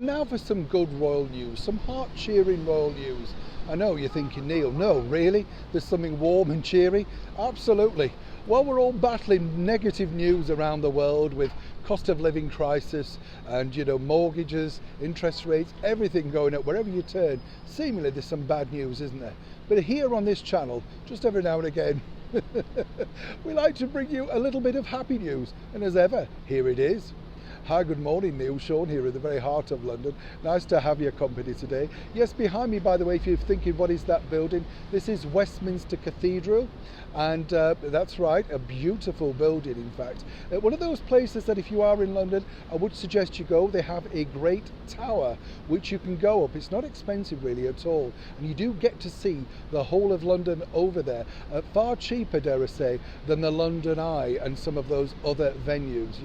Now for some good royal news, some heart-cheering royal news. I know you're thinking, Neil, no, really? There's something warm and cheery? Absolutely. While we're all battling negative news around the world with cost of living crisis and, mortgages, interest rates, everything going up, wherever you turn, seemingly there's some bad news, isn't there? But here on this channel, just every now and again, we like to bring you a little bit of happy news. And as ever, here it is. Hi, good morning, Neil Sean here at the very heart of London. Nice to have your company today. Yes, behind me, by the way, if you're thinking what is that building, this is Westminster Cathedral, and that's right, a beautiful building, in fact. One of those places that if you are in London, I would suggest you go. They have a great tower which you can go up. It's not expensive really at all, and you do get to see the whole of London over there, far cheaper, dare I say, than the London Eye and some of those other venues,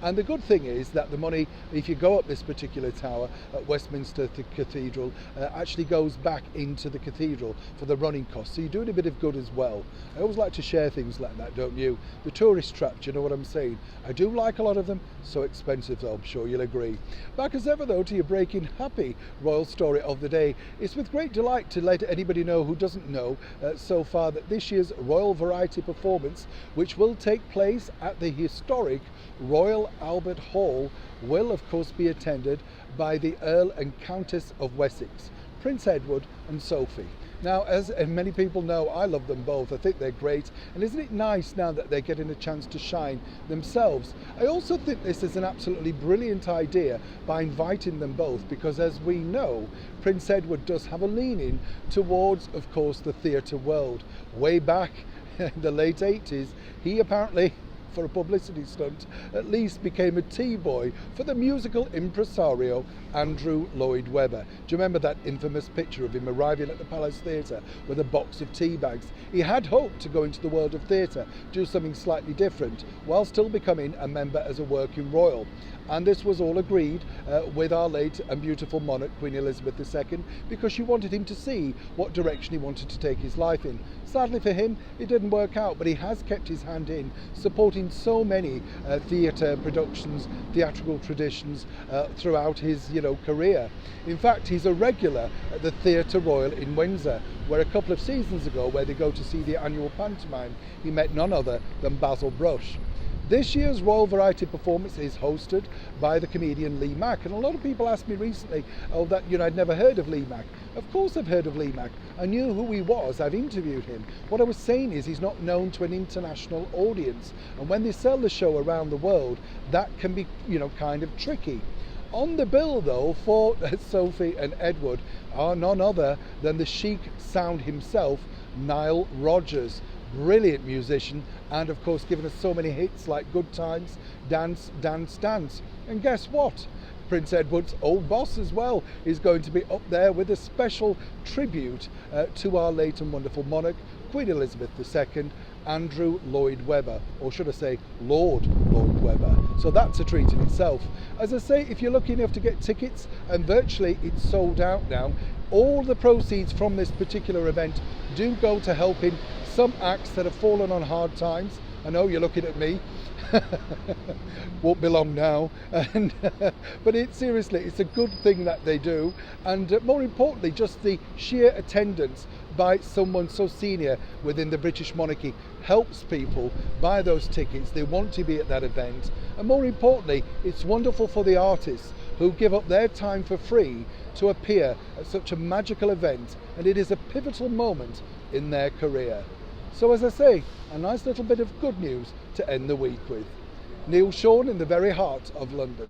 And the good thing is that the money, if you go up this particular tower at Westminster Cathedral, actually goes back into the cathedral for the running costs. So you're doing a bit of good as well. I always like to share things like that, don't you? The tourist trap, you know what I'm saying? I do like a lot of them, so expensive though, I'm sure you'll agree. Back as ever though to your breaking happy royal story of the day. It's with great delight to let anybody know who doesn't know so far that this year's Royal Variety Performance, which will take place at the historic Royal Albert Hall, will of course be attended by the Earl and Countess of Wessex, Prince Edward and Sophie. Now, as many people know, I love them both. I think they're great. And isn't it nice now that they're getting a chance to shine themselves? I also think this is an absolutely brilliant idea by inviting them both, because as we know, Prince Edward does have a leaning towards, of course, the theatre world. Way back in the late 80s, he apparently, for a publicity stunt, at least became a tea boy for the musical impresario Andrew Lloyd Webber. Do you remember that infamous picture of him arriving at the Palace Theatre with a box of tea bags? He had hoped to go into the world of theatre, do something slightly different, while still becoming a member as a working royal. And this was all agreed with our late and beautiful monarch, Queen Elizabeth II, because she wanted him to see what direction he wanted to take his life in. Sadly for him, it didn't work out, but he has kept his hand in, supporting so many theatre productions, theatrical traditions throughout his career. In fact, he's a regular at the Theatre Royal in Windsor, where a couple of seasons ago, where they go to see the annual pantomime, he met none other than Basil Brush. This year's Royal Variety Performance is hosted by the comedian Lee Mack, and a lot of people asked me recently, that I'd never heard of Lee Mack. Of course I've heard of Lee Mack. I knew who he was, I've interviewed him. What I was saying is he's not known to an international audience, and when they sell the show around the world, that can be, kind of tricky. On the bill though for Sophie and Edward are none other than the chic sound himself, Nile Rodgers. Brilliant musician, and of course given us so many hits like Good Times, Dance, Dance, Dance. And guess what? Prince Edward's old boss as well is going to be up there with a special tribute to our late and wonderful monarch, Queen Elizabeth II, Andrew Lloyd Webber, or should I say Lord Lloyd Webber. So that's a treat in itself. As I say, if you're lucky enough to get tickets, and virtually it's sold out now, all the proceeds from this particular event do go to helping some acts that have fallen on hard times. I know you're looking at me. Won't be long now. But seriously, it's a good thing that they do. And more importantly, just the sheer attendance by someone so senior within the British monarchy helps people buy those tickets. They want to be at that event. And more importantly, it's wonderful for the artists who give up their time for free to appear at such a magical event. And it is a pivotal moment in their career. So as I say, a nice little bit of good news to end the week with. Neil Sean in the very heart of London.